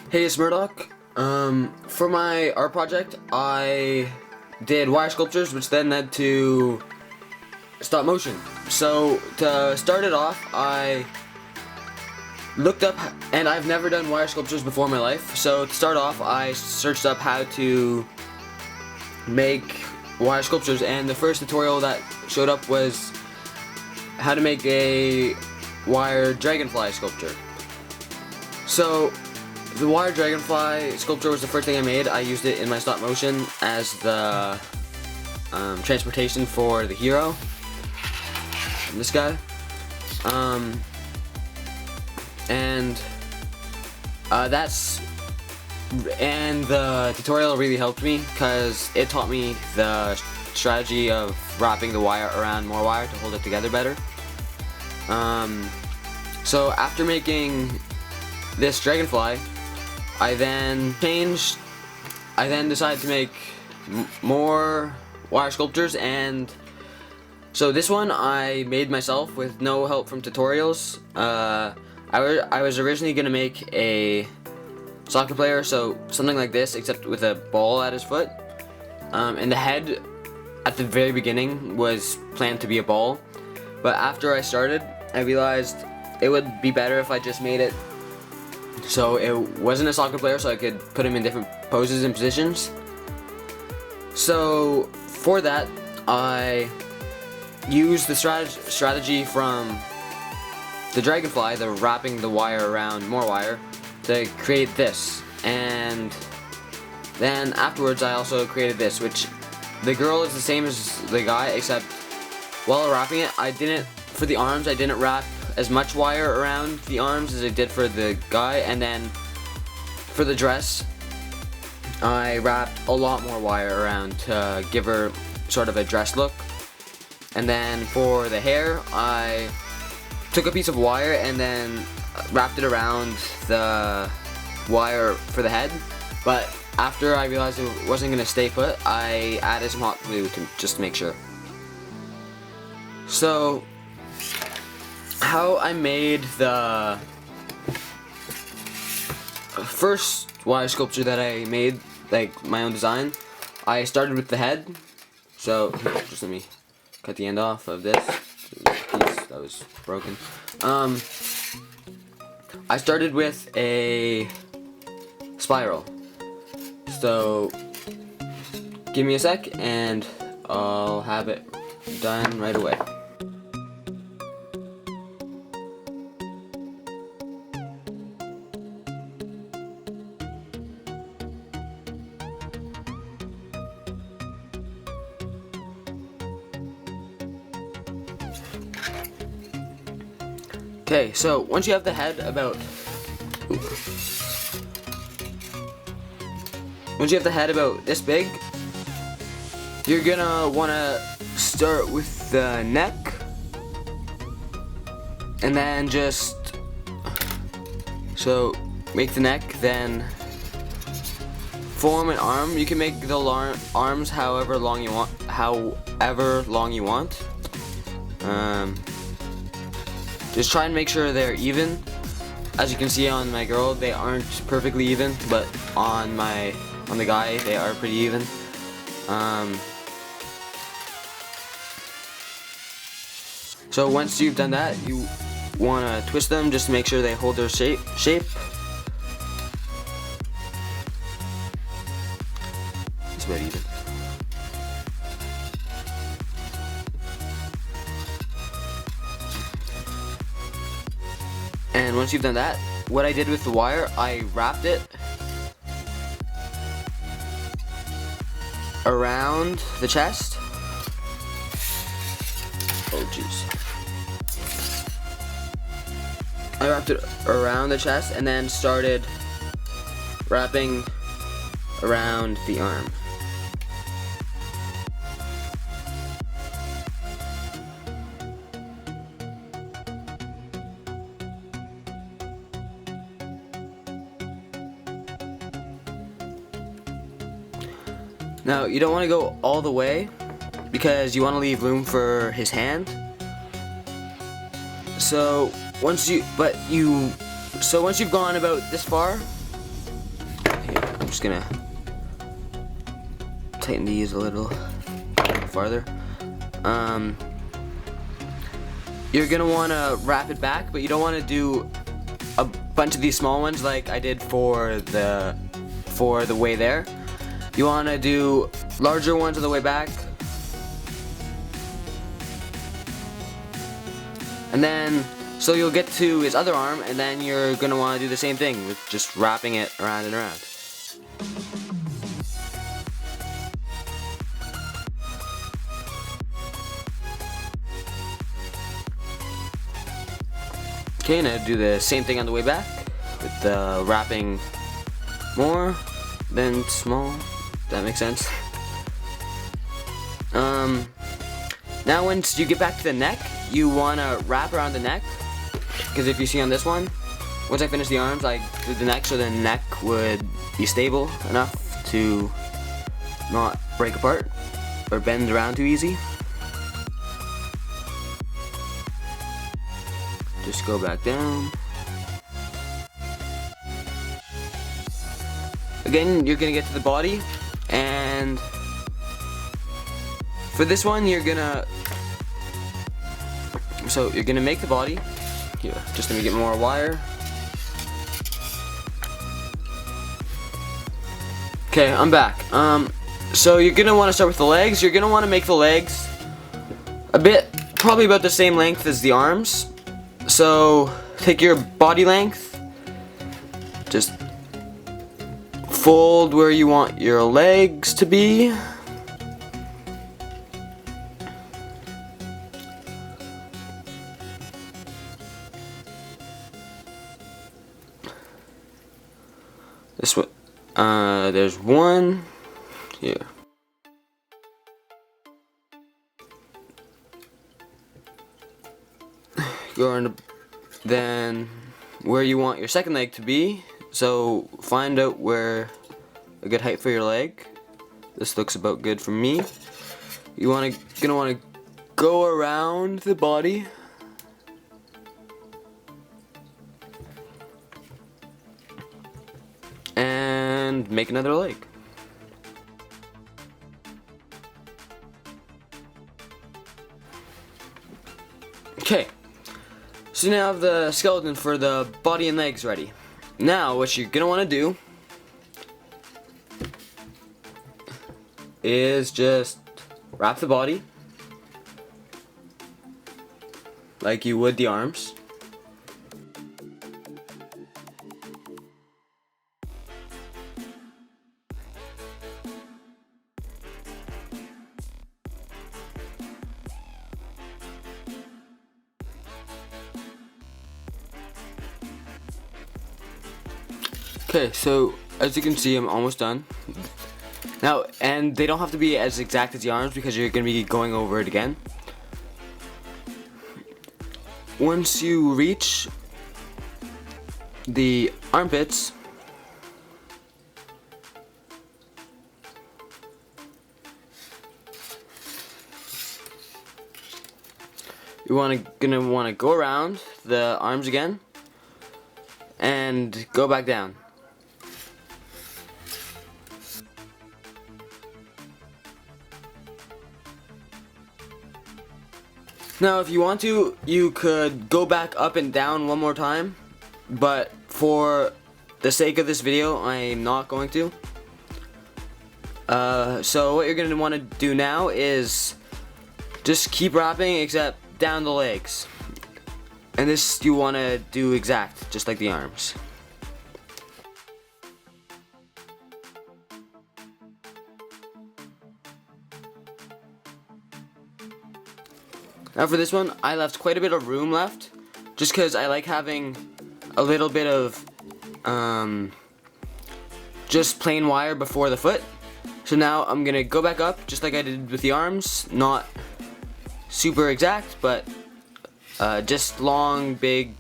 Hey, it's Murdoch. For my art project, I did wire sculptures, which then led to stop motion. So to start it off, I looked up, and I've never done wire sculptures before in my life. So to start off, I searched up how to make wire sculptures, and the first tutorial that showed up was how to make a wire dragonfly sculpture. So the wire dragonfly sculpture was the first thing I made. I used it in my stop motion as the transportation for the hero. This guy. And the tutorial really helped me because it taught me the strategy of wrapping the wire around more wire to hold it together better. So after making this dragonfly, I then decided to make more wire sculptures, and so this one I made myself with no help from tutorials. I was originally gonna make a soccer player, so something like this, except with a ball at his foot. And the head at the very beginning was planned to be a ball, but after I started, I realized it would be better if I just made it so it wasn't a soccer player, so I could put him in different poses and positions. So for that, I used the strategy from the dragonfly, the wrapping the wire around more wire, to create this. And then afterwards I also created this, which the girl is the same as the guy, except while wrapping it, for the arms, I didn't wrap as much wire around the arms as I did for the guy, and then for the dress, I wrapped a lot more wire around to give her sort of a dress look. And then for the hair, I took a piece of wire and then wrapped it around the wire for the head, but after I realized it wasn't going to stay put, I added some hot glue just to make sure. So how I made the first wire sculpture that I made, like my own design, I started with the head. So just let me cut the end off of this piece that was broken. I started with a spiral. So give me a sec and I'll have it done right away. Okay, so once you have the head about this big, you're gonna wanna start with the neck, and then just make the neck, then form an arm. You can make the arms however long you want. Just try and make sure they're even. As you can see on my girl, they aren't perfectly even, but on the guy, they are pretty even. So once you've done that, you want to twist them just to make sure they hold their shape. It's about even. And once you've done that, what I did with the wire, I wrapped it around the chest. Oh jeez. I wrapped it around the chest and then started wrapping around the arm. Now, you don't want to go all the way because you want to leave room for his hand. So once you've gone about this far, just gonna tighten these a little farther. You're gonna wanna wrap it back, but you don't wanna do a bunch of these small ones like I did for the way there. You wanna do larger ones on the way back. And then, so you'll get to his other arm, and then you're gonna wanna do the same thing with just wrapping it around and around. Okay, now do the same thing on the way back with the wrapping more than small. That makes sense. Now once you get back to the neck, you want to wrap around the neck, because if you see on this one, once I finish the arms, I did the neck so the neck would be stable enough to not break apart or bend around too easy. Just go back down. Again, you're gonna get to the body, and for this one, you're gonna make the body. Here, just let me get more wire. Okay, I'm back. So you're gonna want to start with the legs. You're gonna want to make the legs probably about the same length as the arms. So take your body length, just fold where you want your legs to be. This one, there's one here. Go on to then where you want your second leg to be. So find out where a good height for your leg. This looks about good for me. Gonna want to go around the body. And make another leg. Okay. So now I have the skeleton for the body and legs ready. Now what you're gonna want to do is just wrap the body like you would the arms. Okay, so as you can see, I'm almost done. Now, and they don't have to be as exact as the arms because you're going to be going over it again. Once you reach the armpits, you're gonna want to go around the arms again and go back down. Now if you want to, you could go back up and down one more time, but for the sake of this video, I'm not going to. So what you're going to want to do now is just keep wrapping except down the legs. And this you want to do exact, just like the arms. Now for this one, I left quite a bit of room left, just because I like having a little bit of just plain wire before the foot. So now I'm going to go back up, just like I did with the arms, not super exact, but just long, big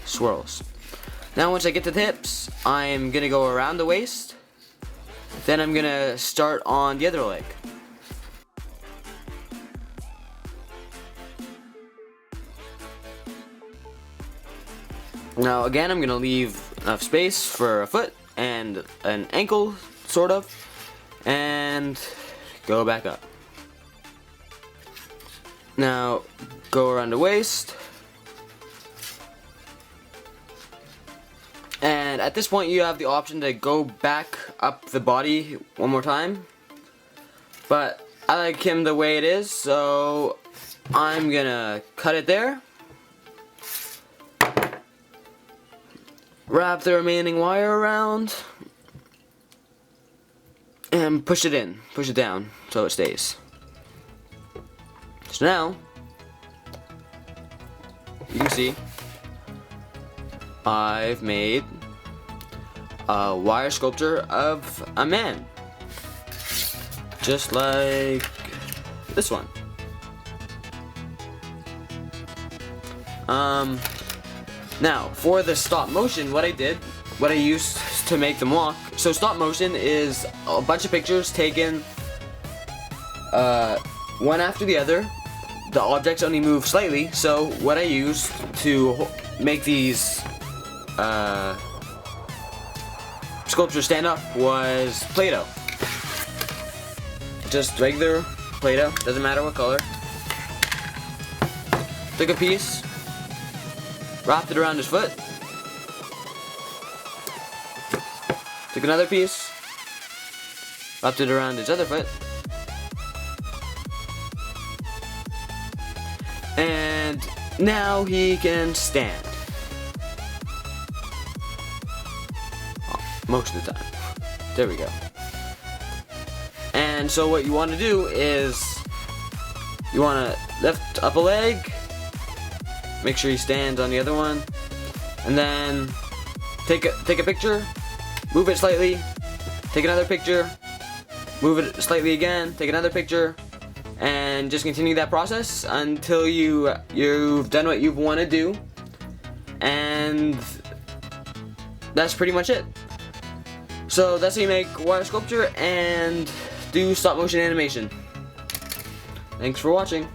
swirls. Now once I get to the hips, I'm going to go around the waist, then I'm going to start on the other leg. Now again, I'm going to leave enough space for a foot, and an ankle, sort of, and go back up. Now go around the waist, and at this point you have the option to go back up the body one more time, but I like him the way it is, so I'm gonna cut it there, wrap the remaining wire around, and push it down so it stays. So now you can see I've made a wire sculpture of a man, just like this one. Now for the stop motion, what I used to make them walk. So stop motion is a bunch of pictures taken one after the other. The objects only move slightly, so what I used to make these sculptures stand up was Play-Doh. Just regular Play-Doh, doesn't matter what color. Took a piece, wrapped it around his foot. Took another piece, wrapped it around his other foot. And now he can stand. Oh, most of the time. There we go. And so what you want to do is you want to lift up a leg, make sure he stands on the other one, and then take a picture, move it slightly, take another picture, move it slightly again, take another picture, and just continue that process until you've done what you want to do. And that's pretty much it. So that's how you make wire sculpture and do stop motion animation. Thanks for watching.